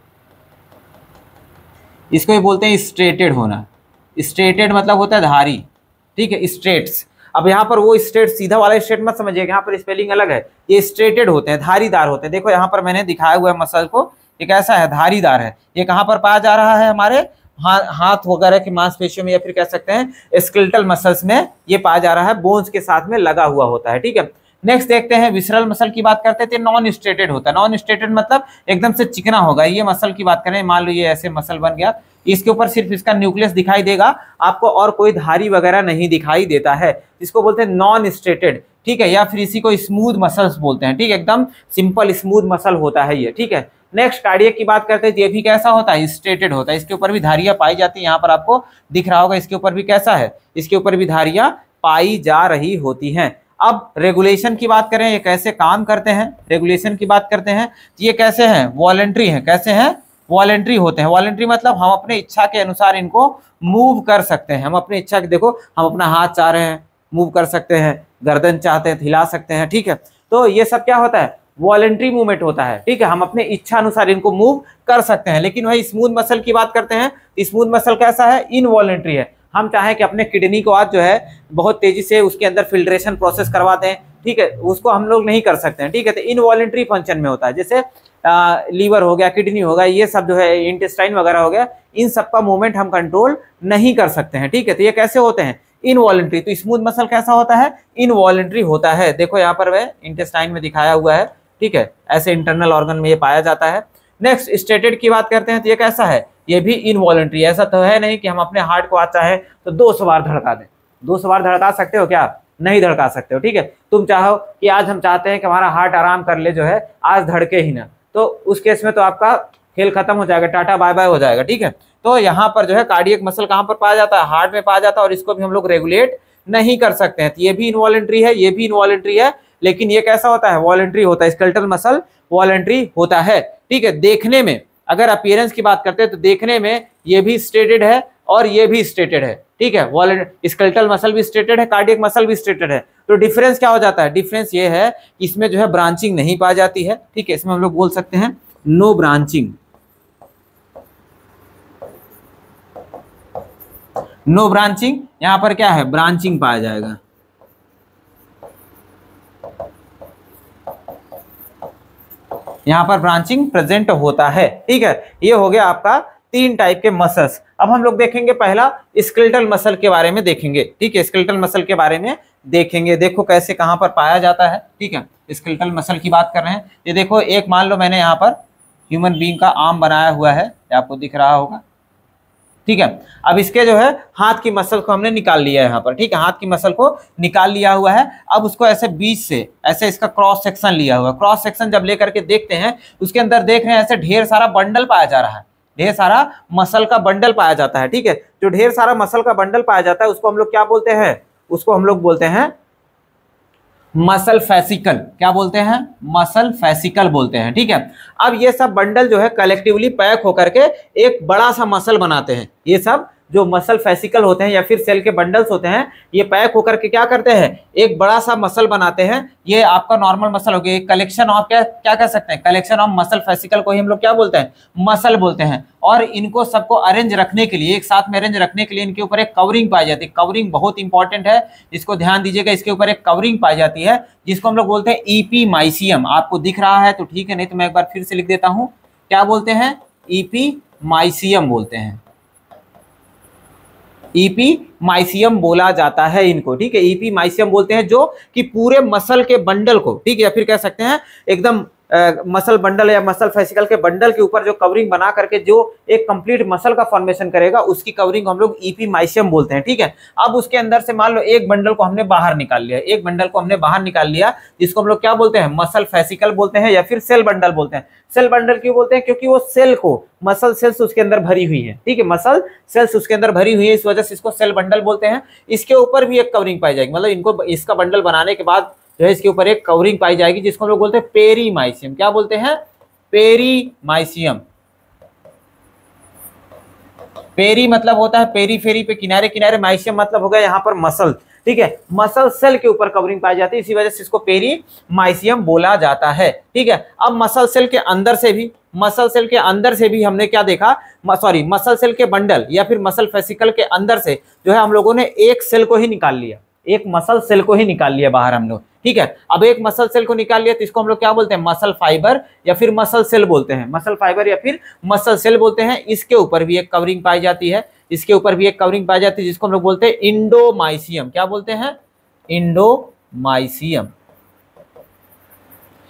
इसको ही बोलते हैं स्ट्रेटेड होना। स्ट्रेटेड मतलब होता है धारी, ठीक है, स्ट्रेट्स। अब यहाँ पर वो स्ट्रेट सीधा वाला स्ट्रेट मत समझिएगा, यहाँ पर स्पेलिंग अलग है, ये स्ट्रेटेड होते हैं, धारीदार होते हैं। देखो यहाँ पर मैंने दिखाया हुआ है मसल को, ये कैसा है, धारीदार है। ये कहाँ पर पाया जा रहा है, हमारे हाथ वगैरह की मांसपेशियों में, या फिर कह सकते हैं स्केलेटल मसल्स में ये पाया जा रहा है, बोन्स के साथ में लगा हुआ होता है। ठीक है, नेक्स्ट देखते हैं विसरल मसल की बात करते थे, नॉन स्ट्रेटेड होता है। नॉन स्ट्रेटेड मतलब एकदम से चिकना होगा। ये मसल की बात करें, मान लो ये ऐसे मसल बन गया, इसके ऊपर सिर्फ इसका न्यूक्लियस दिखाई देगा आपको, और कोई धारी वगैरह नहीं दिखाई देता है, इसको बोलते हैं नॉन स्ट्रेटेड। ठीक है, या फिर इसी को स्मूथ मसल्स बोलते हैं। ठीक है, एकदम सिंपल स्मूथ मसल होता है ये। ठीक है, नेक्स्ट कार्डियक की बात करते हैं, ये भी कैसा होता है, स्ट्रेटेड होता है। इसके ऊपर भी धारियां पाई जाती है, यहाँ पर आपको दिख रहा होगा, इसके ऊपर भी कैसा है, इसके ऊपर भी धारियां पाई जा रही होती हैं। अब रेगुलेशन की बात करें, ये कैसे काम करते हैं, रेगुलेशन की बात करते हैं, ये कैसे हैं, वॉलंटरी हैं। कैसे हैं, वॉलंटरी होते हैं। वॉलंटरी मतलब हम अपने इच्छा के अनुसार इनको मूव कर सकते हैं। हम अपने इच्छा के, देखो हम अपना हाथ चाह रहे हैं मूव कर सकते हैं, गर्दन चाहते हैं हिला सकते हैं। ठीक है, तो ये सब क्या होता है, वॉलंटरी मूवमेंट होता है। ठीक है, हम अपने इच्छा अनुसार इनको मूव कर सकते हैं। लेकिन वही स्मूथ मसल की बात करते हैं, स्मूथ मसल कैसा है, इनवॉलंटरी है। हम चाहें कि अपने किडनी को आज जो है बहुत तेजी से उसके अंदर फिल्ट्रेशन प्रोसेस करवाते हैं, ठीक है, उसको हम लोग नहीं कर सकते हैं। ठीक है, तो इनवॉलंटरी फंक्शन में होता है, जैसे लीवर हो गया, किडनी हो गया, ये सब जो है इंटेस्टाइन वगैरह हो गया, इन सब का मूवमेंट हम कंट्रोल नहीं कर सकते हैं। ठीक है, तो ये कैसे होते हैं, इनवॉलंटरी। तो स्मूथ मसल कैसा होता है, इनवॉलंटरी होता है। देखो यहाँ पर वह इंटेस्टाइन में दिखाया हुआ है। ठीक है, ऐसे इंटरनल ऑर्गन में ये पाया जाता है। नेक्स्ट स्ट्रेटेड की बात करते हैं, तो ये कैसा है, ये भी इनवॉलंटरी। ऐसा तो है नहीं कि हम अपने हार्ट को आज चाहे तो 200 बार धड़का दें। 200 बार धड़का सकते हो क्या, नहीं धड़का सकते हो। ठीक है, तुम चाहो कि आज हम चाहते हैं कि हमारा हार्ट आराम कर ले, जो है आज धड़के ही ना, तो उस केस में तो आपका खेल खत्म हो जाएगा, टाटा बाय बाय हो जाएगा। ठीक है, तो यहाँ पर जो है कार्डियक मसल कहाँ पर पाया जाता है, हार्ट में पाया जाता है, और इसको भी हम लोग रेगुलेट नहीं कर सकते हैं। तो ये भी इनवॉलंटरी है, ये भी इनवॉलंटरी है, लेकिन ये कैसा होता है, वॉलंटरी होता है। स्केलेटल मसल वॉलंटरी होता है। ठीक है, देखने में अगर अपीयरेंस की बात करते हैं तो देखने में ये भी स्ट्रेटेड है और ये भी स्ट्रेटेड है। ठीक है, स्केलेटल मसल भी स्ट्रेटेड है, कार्डियक मसल भी स्ट्रेटेड है। तो डिफरेंस क्या हो जाता है, डिफरेंस ये है कि इसमें जो है ब्रांचिंग नहीं पाई जाती है। ठीक है, इसमें हम लोग बोल सकते हैं नो ब्रांचिंग। नो ब्रांचिंग, यहां पर क्या है, ब्रांचिंग पाया जाएगा। यहां पर ब्रांचिंग प्रेजेंट होता है। ठीक है, ये हो गया आपका 3 टाइप के मसल्स। अब हम लोग देखेंगे पहला स्केलेटल मसल के बारे में देखेंगे। ठीक है, स्केलेटल मसल के बारे में देखेंगे, देखो कैसे कहां पर पाया जाता है। ठीक है, स्केलेटल मसल की बात कर रहे हैं। ये देखो, एक मान लो मैंने यहाँ पर ह्यूमन बीइंग का आर्म बनाया हुआ है, आपको दिख रहा होगा। ठीक है, अब इसके जो है हाथ की मसल को हमने निकाल लिया है यहाँ पर। ठीक है, हाथ की मसल को निकाल लिया हुआ है। अब उसको ऐसे बीच से ऐसे इसका क्रॉस सेक्शन लिया हुआ है। क्रॉस सेक्शन जब लेकर के देखते हैं, उसके अंदर देख रहे हैं ऐसे ढेर सारा बंडल पाया जा रहा है, ढेर सारा मसल का बंडल पाया जाता है। ठीक है, जो ढेर सारा मसल का बंडल पाया जाता है उसको हम लोग क्या बोलते हैं, उसको हम लोग बोलते हैं मसल फेसिकल। क्या बोलते हैं, मसल फेसिकल बोलते हैं। ठीक है, अब ये सब बंडल जो है कलेक्टिवली पैक होकर के एक बड़ा सा मसल बनाते हैं। ये सब जो मसल फेसिकल होते हैं या फिर सेल के बंडल्स होते हैं, ये पैक होकर के क्या करते हैं, एक बड़ा सा मसल बनाते हैं। ये आपका नॉर्मल मसल हो गया, कलेक्शन ऑफ क्या कह सकते हैं, कलेक्शन ऑफ मसल फेसिकल को ही हम लोग क्या बोलते हैं, मसल बोलते हैं। और इनको सबको अरेंज रखने के लिए, एक साथ में अरेंज रखने के लिए इनके ऊपर एक कवरिंग पाई जाती है। कवरिंग बहुत इंपॉर्टेंट है, इसको ध्यान दीजिएगा। इसके ऊपर एक कवरिंग पाई जाती है जिसको हम लोग बोलते हैं ईपीमाइसियम। आपको दिख रहा है तो ठीक है, नहीं तो मैं एक बार फिर से लिख देता हूं। क्या बोलते हैं, ईपीमाइसियम बोलते हैं, ईपीमाइसियम बोला जाता है इनको। ठीक है, ईपीमाइसियम बोलते हैं जो कि पूरे मसल के बंडल को, ठीक है, या फिर कह सकते हैं एकदम मसल बंडल या मसल फेसिकल के बंडल के ऊपर जो कवरिंग बना करके जो एक कंप्लीट मसल का फॉर्मेशन करेगा, उसकी कवरिंग हम लोग ईपीमाइसियम बोलते हैं। ठीक है, अब उसके अंदर से मान लो एक बंडल को हमने बाहर निकाल लिया, एक बंडल को हमने बाहर निकाल लिया, जिसको हम लोग क्या बोलते हैं, मसल फेसिकल बोलते हैं या फिर सेल बंडल बोलते हैं। सेल बंडल क्यों बोलते हैं, क्योंकि वो सेल को, मसल सेल्स उसके अंदर भरी हुई है। ठीक है, मसल सेल्स उसके अंदर भरी हुई है, इस वजह से इसको सेल बंडल बोलते हैं। इसके ऊपर भी एक कवरिंग पाई जाएगी, मतलब इनको, इसका बंडल बनाने के बाद जो है इसके ऊपर एक कवरिंग पाई जाएगी जिसको हम लोग बोलते हैं पेरीमाइसियम। क्या बोलते हैं, पेरीमाइसियम। पेरी मतलब होता है पेरी फेरी पे किनारे किनारे, माइसियम मतलब हो गया यहाँ पर मसल। ठीक है, मसल सेल के ऊपर कवरिंग पाई जाती है, इसी वजह से इसको पेरीमाइसियम बोला जाता है। ठीक है, अब मसल सेल के अंदर से भी मसल सेल के अंदर से भी हमने क्या देखा, सॉरी मसल सेल के बंडल या फिर मसल फेसिकल के अंदर से जो है हम लोगों ने एक सेल को ही निकाल लिया, एक मसल सेल को ही निकाल लिया बाहर हम लोग, ठीक है। अब एक मसल सेल को निकाल लिया तो इसको हम लोग क्या बोलते हैं, मसल फाइबर या फिर मसल सेल बोलते हैं, मसल फाइबर या फिर मसल सेल बोलते हैं। इसके ऊपर भी एक कवरिंग पाई जाती है, इसके ऊपर भी एक कवरिंग पाई जाती है जिसको हम लोग बोलते हैं इंडोमाइसियम। क्या बोलते हैं, इंडोमाइसियम,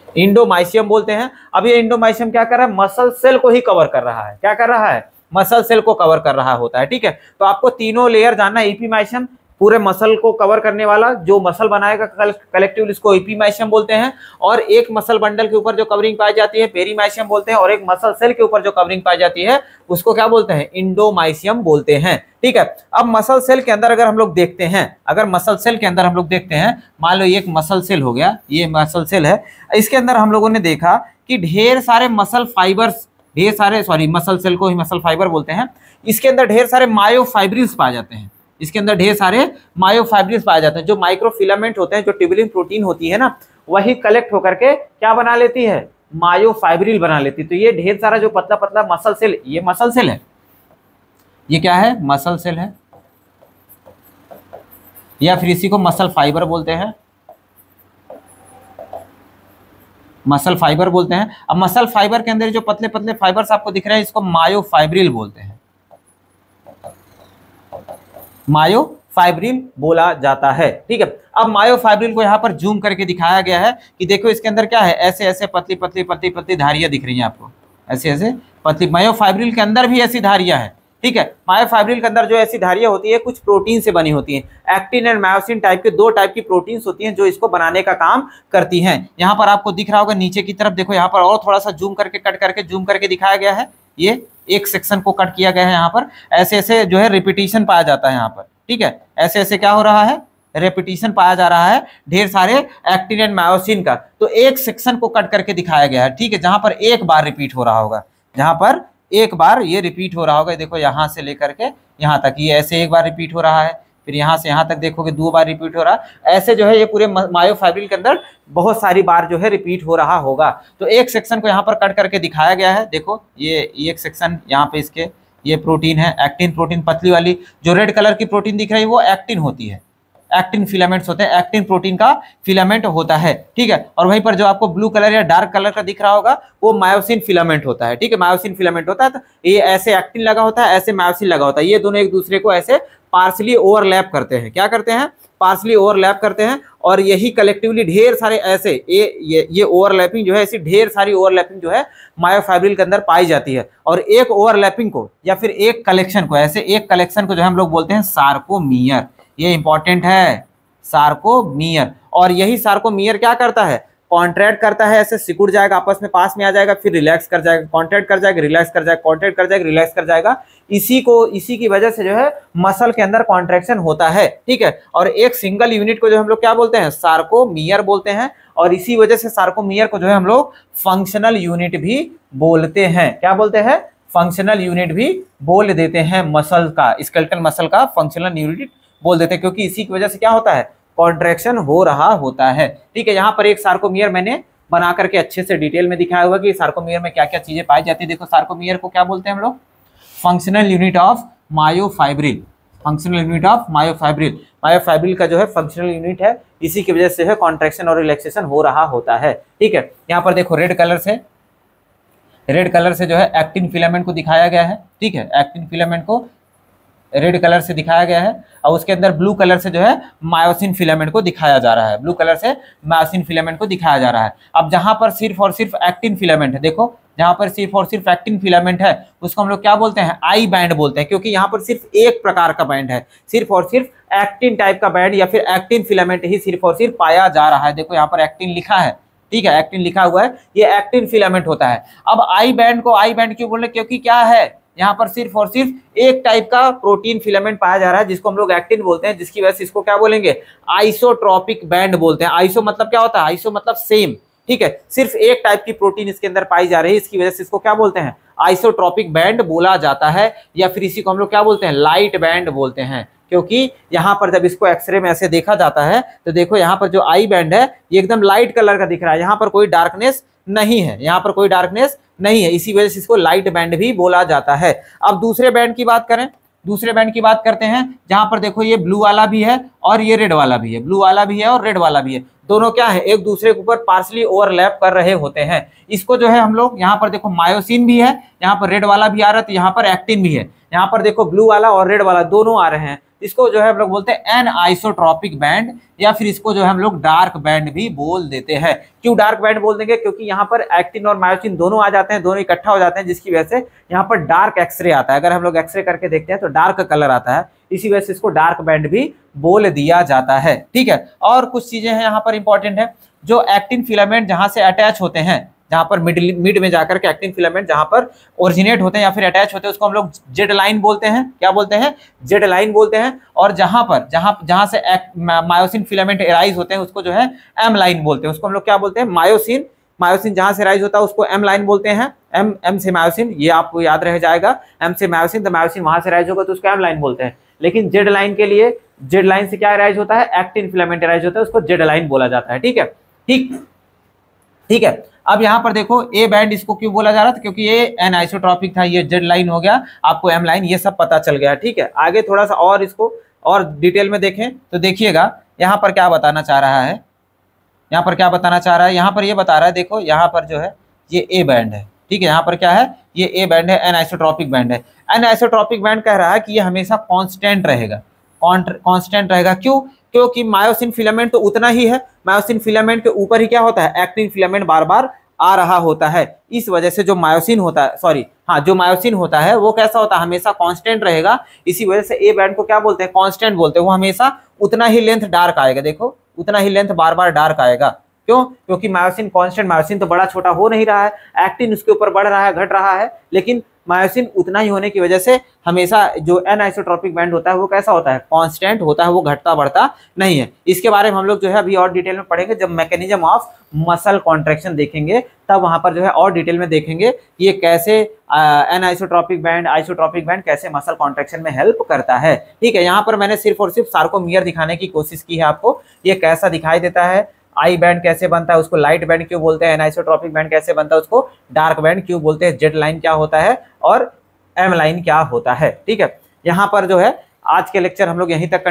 इंडोमाइसियम बोलते हैं। अब ये इंडोमाइसियम क्या कर रहा है, मसल सेल को ही कवर कर रहा है, क्या कर रहा है, मसल सेल को कवर कर रहा होता है, ठीक है। तो आपको तीनों लेयर जानना है, एपिमाइसियम पूरे मसल को कवर करने वाला, जो मसल बनाएगा कलेक्टिवली इसको एपिमाइसियम बोलते हैं, और एक मसल बंडल के ऊपर जो कवरिंग पाई जाती है पेरीमाइसियम बोलते हैं, और एक मसल सेल के ऊपर जो कवरिंग पाई जाती है उसको क्या बोलते हैं, इंडोमाइसियम बोलते हैं, ठीक है। अब मसल सेल के अंदर अगर हम लोग देखते हैं, अगर मसल सेल के अंदर हम लोग देखते हैं, मान लो ये एक मसल सेल हो गया, ये मसल सेल है, इसके अंदर हम लोगों ने देखा कि ढेर सारे मसल फाइबर्स, ढेर सारे, सॉरी मसल सेल को ही मसल फाइबर बोलते हैं, इसके अंदर ढेर सारे मायोफाइब्रिल्स पाए जाते हैं, इसके अंदर ढेर सारे मायोफाइब्रिल्स पाए जाते हैं, जो माइक्रोफिलामेंट होते हैं, जो ट्यूबुलिन प्रोटीन होती है ना, वही कलेक्ट होकर के क्या बना लेती है, मायोफाइब्रिल बना लेती है। तो ये ढेर सारा जो पतला पतला मसल सेल, ये मसल सेल है, ये क्या है, मसल सेल है, या फिर इसी को मसल फाइबर बोलते हैं, मसल फाइबर बोलते हैं। अब मसल फाइबर के अंदर जो पतले पतले फाइबर्स आपको दिख रहे हैं इसको मायोफाइब्रिल बोलते हैं, मायोफाइब्रिल बोला जाता है, ठीक है। अब मायोफाइब्रिल को यहाँ पर जूम करके दिखाया गया है कि देखो इसके अंदर क्या है, ऐसे ऐसे पतली पतली पतली पतली धारियां दिख रही हैं आपको, ऐसे ऐसे पतली, मायोफाइब्रिल के अंदर भी ऐसी धारियां हैं, ठीक है। मायोफाइब्रिल के अंदर जो ऐसी धारियां होती है कुछ प्रोटीन से बनी होती हैं, एक्टिन एंड मायोसिन टाइप के, दो टाइप की प्रोटीन्स होती हैं जो इसको बनाने का काम करती हैं। यहाँ पर आपको दिख रहा होगा नीचे की तरफ, देखो यहाँ पर और थोड़ा सा जूम करके कट करके जूम करके दिखाया गया है, ये एक सेक्शन को कट किया गया है, यहाँ पर ऐसे ऐसे जो है रिपीटिशन पाया जाता है यहाँ पर, ठीक है, ऐसे ऐसे क्या हो रहा है, रेपिटेशन पाया जा रहा है ढेर सारे एक्टिन एंड मायोसिन का। तो एक सेक्शन को कट करके दिखाया गया है, ठीक है, जहां पर एक बार रिपीट हो रहा होगा, जहां पर एक बार ये रिपीट हो रहा होगा, देखो यहां से लेकर के यहां तक ये ऐसे एक बार रिपीट हो रहा है, फिर यहां से यहां तक देखोगे दो बार रिपीट हो रहा है, ऐसे जो है ये पूरे मायोफाइब्रिल के अंदर बहुत सारी बार जो है रिपीट हो रहा होगा। तो एक सेक्शन को यहाँ पर कट करके दिखाया गया है, देखो ये एक सेक्शन यहाँ पे इसके, ये प्रोटीन है एक्टिन प्रोटीन, पतली वाली जो रेड कलर की प्रोटीन दिख रही है वो एक्टिन होती है, एक्टिन फिलामेंट्स होते हैं, एक्टिन प्रोटीन का फिलामेंट होता है, ठीक है। और वहीं पर जो आपको ब्लू कलर या डार्क कलर का दिख रहा होगा वो मायोसिन फिलामेंट होता है, ठीक है, मायोसिन फिलामेंट होता है। तो ये ऐसे एक्टिन लगा होता है, ऐसे मायोसिन लगा होता है, ये दोनों एक दूसरे को ऐसे पार्सली ओवरलैप करते हैं, क्या करते हैं, पार्सली ओवरलैप करते हैं, और यही कलेक्टिवली ढेर सारे ऐसे ये ओवरलैपिंग जो है, ऐसी ढेर सारी ओवरलैपिंग जो है मायोफाइब्रिल के अंदर पाई जाती है। और एक ओवरलैपिंग को या फिर एक कलेक्शन को, ऐसे एक कलेक्शन को जो हम लोग बोलते हैं सार्कोमियर, ये इंपॉर्टेंट है, सार्कोमियर। और यही सार्कोमियर क्या करता है, कॉन्ट्रैक्ट करता है, ऐसे सिकुड़ जाएगा, आपस में पास में आ जाएगा, फिर रिलैक्स कर जाएगा, कॉन्ट्रैक्ट कर जाएगा, रिलैक्स कर जाएगा, कॉन्ट्रैक्ट कर जाएगा, रिलैक्स कर जाएगा। इसी की वजह से जो है मसल के अंदर कॉन्ट्रैक्शन होता है, ठीक है। और एक सिंगल यूनिट को जो हम लोग क्या बोलते हैं, सार्कोमियर बोलते हैं। और इसी वजह से सार्कोमियर को जो है हम लोग फंक्शनल यूनिट भी बोलते हैं, क्या बोलते हैं, फंक्शनल यूनिट भी बोल देते हैं, मसल का, स्केलेटल मसल का फंक्शनल यूनिट बोल देते हैं, क्योंकि इसी की वजह से क्या होता है, कॉन्ट्रैक्शन हो रहा होता है, ठीक है। यहाँ पर एक सार्कोमियर मैंने बना करके अच्छे से डिटेल में दिखाया हुआ कि सार्कोमियर में क्या क्या चीजें पाई जाती है। देखो सार्कोमियर को क्या बोलते हैं हम लोग, functional unit of myofibril, functional unit of myofibril, myofibril का जो है फंक्शनल यूनिट है, इसी की वजह से है कॉन्ट्रैक्शन और रिलैक्सेशन हो रहा होता है, ठीक है। यहाँ पर देखो रेड कलर से जो है एक्टिन फिलामेंट को दिखाया गया है, ठीक है, एक्टिन फिलामेंट को रेड कलर से दिखाया गया है, और उसके अंदर ब्लू कलर से जो है मायोसिन फिलामेंट को दिखाया जा रहा है, ब्लू कलर से मायोसिन फिलामेंट को दिखाया जा रहा है। अब जहां पर सिर्फ और सिर्फ एक्टिन फिलामेंट है, देखो जहां पर सिर्फ और सिर्फ एक्टिन फिलामेंट है उसको हम लोग क्या बोलते हैं, आई बैंड बोलते हैं, क्योंकि यहाँ पर सिर्फ एक प्रकार का बैंड है, सिर्फ और सिर्फ एक्टिन टाइप का बैंड या फिर एक्टिन फिलामेंट ही सिर्फ और सिर्फ पाया जा रहा है। देखो यहाँ पर एक्टिन लिखा है, ठीक है, एक्टिन लिखा हुआ है, ये एक्टिन फिलामेंट होता है। अब आई बैंड को आई बैंड क्यों बोल रहे, क्योंकि क्या है, यहाँ पर सिर्फ और सिर्फ एक टाइप का प्रोटीन फिलामेंट पाया जा रहा है जिसको हम लोग एक्टिन बोलते हैं, जिसकी वजह से इसको क्या बोलेंगे, आइसोट्रोपिक बैंड बोलते हैं। आइसो मतलब क्या होता है, आइसो मतलब सेम, ठीक है, सिर्फ एक टाइप की प्रोटीन इसके अंदर पाई जा रही है, इसकी वजह से इसको क्या बोलते हैं, आइसोट्रोपिक बैंड बोला जाता है, या फिर इसी को हम लोग क्या बोलते हैं, लाइट बैंड बोलते हैं। क्योंकि यहाँ पर जब इसको एक्सरे में ऐसे देखा जाता है तो देखो यहाँ पर जो आई बैंड है ये एकदम लाइट कलर का दिख रहा है, यहाँ पर कोई डार्कनेस नहीं है, यहाँ पर कोई डार्कनेस नहीं है, इसी वजह से इसको लाइट बैंड भी बोला जाता है। अब दूसरे बैंड की बात करें, दूसरे बैंड की बात करते हैं, जहां पर देखो ये ब्लू वाला भी है और ये रेड वाला भी है, ब्लू वाला भी है और रेड वाला भी है, दोनों क्या है, एक दूसरे के ऊपर पार्सली ओवरलैप कर रहे होते हैं। इसको जो है हम लोग यहाँ पर देखो मायोसिन भी है, यहाँ पर रेड वाला भी आ रहा है, तो यहाँ पर एक्टिन भी है, यहाँ पर देखो ब्लू वाला और रेड वाला दोनों आ रहे हैं। इसको जो है हम लोग बोलते हैं एन आइसोट्रॉपिक बैंड, या फिर इसको जो है हम लोग डार्क बैंड भी बोल देते हैं। क्यों डार्क बैंड बोल देंगे, क्योंकि यहाँ पर एक्टिन और मायोसिन दोनों आ जाते हैं, दोनों इकट्ठा हो जाते हैं, जिसकी वजह से यहाँ पर डार्क एक्सरे आता है। अगर हम लोग एक्सरे करके देखते हैं तो डार्क कलर आता है, इसी वजह से इसको डार्क बैंड भी बोल दिया जाता है। ठीक है, और कुछ चीजें हैं यहाँ पर इंपॉर्टेंट है, जो एक्टिन फिलामेंट जहां से अटैच होते हैं, जहां पर मिड में जाकर के एक्टिन फिलामेंट जहां पर ओरिजिनेट होते हैं या फिर अटैच होते हैं, उसको हम लोग जेड लाइन बोलते हैं। क्या बोलते हैं, जेड लाइन बोलते हैं। और जहां से मायोसिन फिलामेंट एराइज होते हैं उसको जो है एम लाइन बोलते हैं, उसको हम लोग क्या बोलते हैं, मायोसिन। मायोसिन जहां से राइज होता है उसको एम लाइन बोलते हैं, एम से मायोसिन, ये आपको याद रह जाएगा, एम से मायोसिन, तो मायोसिन वहां से राइज होगा तो उसको एम लाइन बोलते हैं। लेकिन जेड लाइन के लिए, जेड लाइन से क्या राइज होता है, एक्टिन फिलामेंट राइज होता है, उसको जेड लाइन बोला जाता है। ठीक है, ठीक है। अब यहाँ पर देखो ए बैंड इसको क्यों बोला जा रहा था, क्योंकि ये एन आइसोट्रॉपिक था, ये जेड लाइन हो गया, आपको एम लाइन, ये सब पता चल गया। ठीक है, आगे थोड़ा सा और इसको और डिटेल में देखें तो देखिएगा यहाँ पर क्या बताना चाह रहा है, यहाँ पर क्या बताना चाह रहा है, यहाँ पर ये बता रहा है, देखो यहाँ पर जो है ये ए बैंड है। ठीक है, यहाँ पर क्या है, ये ए बैंड है, एन आइसोट्रॉपिक बैंड है। एन आइसोट्रॉपिक बैंड कह रहा है कि ये हमेशा कांस्टेंट रहेगा, कांस्टेंट रहेगा। क्यों, क्योंकि मायोसिन फिलामेंट तो उतना ही है, मायोसिन फिलामेंट के ऊपर ही क्या होता है, एक्टिन फिलामेंट बार बार आ रहा होता है। इस वजह से जो मायोसिन होता है, जो मायोसिन होता है वो कैसा होता है, हमेशा कांस्टेंट रहेगा। इसी वजह से ए बैंड को क्या बोलते हैं, कांस्टेंट बोलते हैं। वो हमेशा उतना ही लेंथ डार्क आएगा, देखो उतना ही लेंथ बार बार डार्क आएगा। क्यों, क्योंकि मायोसिन कांस्टेंट, मायोसिन तो बड़ा छोटा हो नहीं रहा है, एक्टिन उसके ऊपर बढ़ रहा है, घट रहा है, लेकिन मायोसिन उतना ही होने की वजह से हमेशा जो एन आइसोट्रॉपिक बैंड होता है वो कैसा होता है, कांस्टेंट होता है, वो घटता बढ़ता नहीं है। इसके बारे में हम लोग जो है अभी और डिटेल में पढ़ेंगे, जब मैकेनिज्म ऑफ मसल कॉन्ट्रैक्शन देखेंगे तब वहां पर जो है और डिटेल में देखेंगे कि ये कैसे an isotropic band, isotropic band कैसे मसल कॉन्ट्रैक्शन में हेल्प करता है। ठीक है, यहाँ पर मैंने सिर्फ और सिर्फ सार्कोमियर दिखाने की कोशिश की है आपको, ये कैसा दिखाई देता है, आई बैंड कैसे बनता है, उसको लाइट बैंड क्यों बोलते हैं, एनाइसोट्रॉपिक बैंड कैसे बनता है, उसको डार्क बैंड क्यों बोलते हैं, जेड लाइन क्या होता है और एम लाइन क्या होता है। ठीक है, यहाँ पर जो है आज के लेक्चर हम लोग यहीं तक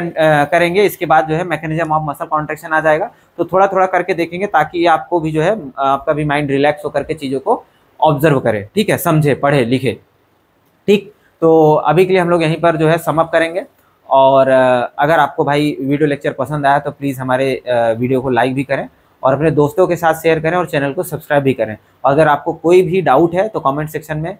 करेंगे, इसके बाद जो है मैकेनिज्म ऑफ मसल कॉन्ट्रैक्शन आ जाएगा, तो थोड़ा थोड़ा करके देखेंगे ताकि आपको भी जो है आपका भी माइंड रिलैक्स होकर के चीज़ों को ऑब्जर्व करे। ठीक है, समझे, पढ़े, लिखे। ठीक, तो अभी के लिए हम लोग यहीं पर जो है सम अप करेंगे। और अगर आपको भाई वीडियो लेक्चर पसंद आया तो प्लीज़ हमारे वीडियो को लाइक भी करें और अपने दोस्तों के साथ शेयर करें और चैनल को सब्सक्राइब भी करें। अगर आपको कोई भी डाउट है तो कमेंट सेक्शन में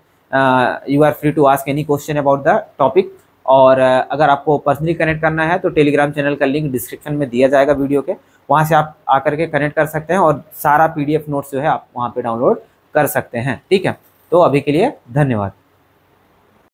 you are free to ask any question about the topic. और अगर आपको पर्सनली कनेक्ट करना है तो टेलीग्राम चैनल का लिंक डिस्क्रिप्शन में दिया जाएगा वीडियो के, वहाँ से आप आकर के कनेक्ट कर सकते हैं और सारा PDF नोट्स जो है आप वहाँ पर डाउनलोड कर सकते हैं। ठीक है, तो अभी के लिए धन्यवाद।